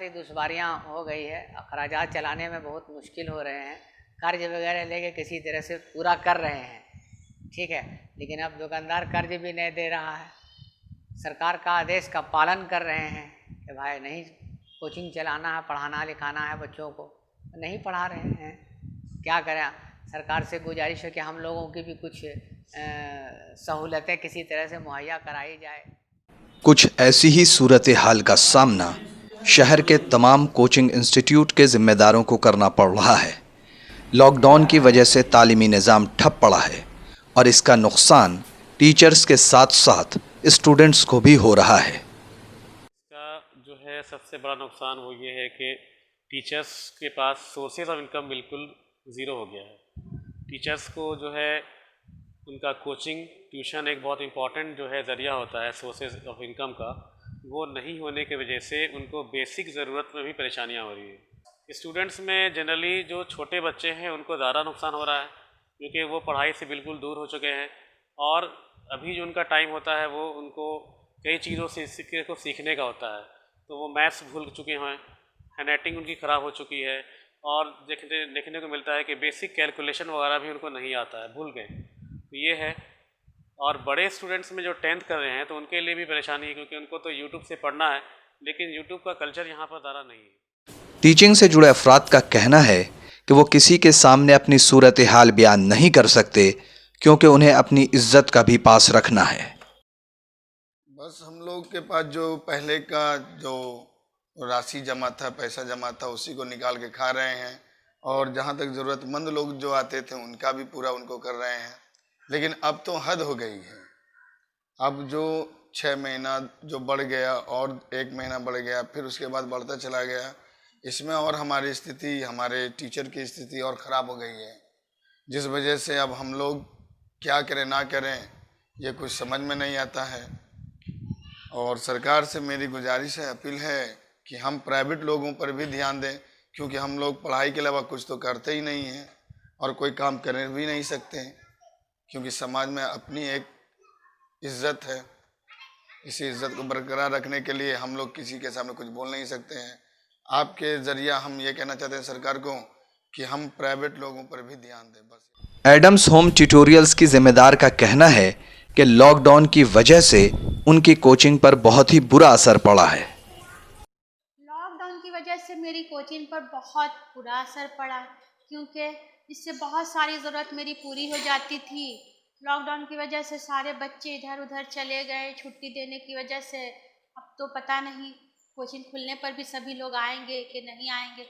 सारी दुश्वारियाँ हो गई है, अखराजात चलाने में बहुत मुश्किल हो रहे हैं। कर्ज वगैरह लेके किसी तरह से पूरा कर रहे हैं, ठीक है, लेकिन अब दुकानदार कर्ज भी नहीं दे रहा है। सरकार का आदेश का पालन कर रहे हैं कि भाई नहीं कोचिंग चलाना है, पढ़ाना लिखाना है बच्चों को, नहीं पढ़ा रहे हैं। क्या करें, सरकार से गुजारिश है कि हम लोगों की भी कुछ सहूलतें किसी तरह से मुहैया कराई जाए। कुछ ऐसी ही सूरत हाल का सामना शहर के तमाम कोचिंग इंस्टीट्यूट के जिम्मेदारों को करना पड़ रहा है। लॉकडाउन की वजह से तालीमी निज़ाम ठप पड़ा है और इसका नुकसान टीचर्स के साथ साथ स्टूडेंट्स को भी हो रहा है। इसका जो है सबसे बड़ा नुकसान वो ये है कि टीचर्स के पास सोर्सेज ऑफ इनकम बिल्कुल ज़ीरो हो गया है। टीचर्स को जो है उनका कोचिंग ट्यूशन एक बहुत इम्पॉर्टेंट जो है ज़रिया होता है सोर्सेज ऑफ इनकम का, वो नहीं होने की वजह से उनको बेसिक ज़रूरत में भी परेशानियाँ हो रही है। स्टूडेंट्स में जनरली जो छोटे बच्चे हैं उनको ज़्यादा नुकसान हो रहा है क्योंकि वो पढ़ाई से बिल्कुल दूर हो चुके हैं और अभी जो उनका टाइम होता है वो उनको कई चीज़ों से सीखने का होता है। तो वो मैथ्स भूल चुके हैं, हैंडराइटिंग उनकी ख़राब हो चुकी है और देखने को मिलता है कि बेसिक कैलकुलेशन वगैरह भी उनको नहीं आता है, भूल गए। तो ये है। और बड़े स्टूडेंट्स में जो 10th कर रहे हैं तो उनके लिए भी परेशानी है क्योंकि उनको तो यूट्यूब से पढ़ना है, लेकिन यूट्यूब का कल्चर यहाँ पर ज़्यादा नहीं है। टीचिंग से जुड़े अफराद का कहना है कि वो किसी के सामने अपनी सूरत हाल बयान नहीं कर सकते क्योंकि उन्हें अपनी इज्जत का भी पास रखना है। बस हम लोग के पास जो पहले का जो राशि जमा था, पैसा जमा था, उसी को निकाल के खा रहे हैं और जहाँ तक ज़रूरतमंद लोग जो आते थे उनका भी पूरा उनको कर रहे हैं। लेकिन अब तो हद हो गई है। अब जो 6 महीना जो बढ़ गया और 1 महीना बढ़ गया, फिर उसके बाद बढ़ता चला गया, इसमें और हमारी स्थिति, हमारे टीचर की स्थिति और ख़राब हो गई है, जिस वजह से अब हम लोग क्या करें ना करें ये कुछ समझ में नहीं आता है। और सरकार से मेरी गुजारिश है, अपील है कि हम प्राइवेट लोगों पर भी ध्यान दें क्योंकि हम लोग पढ़ाई के अलावा कुछ तो करते ही नहीं हैं और कोई काम कर भी नहीं सकते क्योंकि समाज में अपनी एक इज्जत है। इसी इज्जत को बरकरार रखने के लिए हम लोग किसी के सामने कुछ बोल नहीं सकते हैं। आपके ज़रिया हम ये कहना चाहते हैं सरकार को कि हम प्राइवेट लोगों पर भी ध्यान दें। बस। एडम्स होम ट्यूटोरियल्स की जिम्मेदार का कहना है कि लॉकडाउन की वजह से उनकी कोचिंग पर बहुत ही बुरा असर पड़ा है। लॉकडाउन की वजह से मेरी कोचिंग पर बहुत बुरा असर पड़ा क्योंकि इससे बहुत सारी ज़रूरत मेरी पूरी हो जाती थी। लॉकडाउन की वजह से सारे बच्चे इधर उधर चले गए छुट्टी देने की वजह से। अब तो पता नहीं कोचिंग खुलने पर भी सभी लोग आएंगे कि नहीं आएंगे।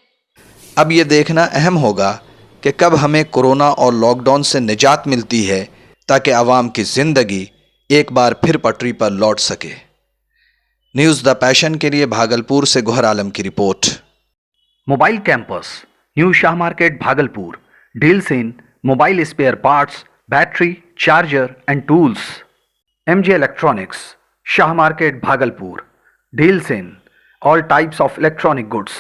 अब ये देखना अहम होगा कि कब हमें कोरोना और लॉकडाउन से निजात मिलती है ताकि आवाम की जिंदगी एक बार फिर पटरी पर लौट सके। न्यूज़ द पैशन के लिए भागलपुर से गोहर आलम की report. Mobile campus, new Shah market Bhagalpur, deals in mobile spare parts, battery, charger and tools. MJ Electronics, Shah Market, Bhagalpur. Deals in all types of electronic goods.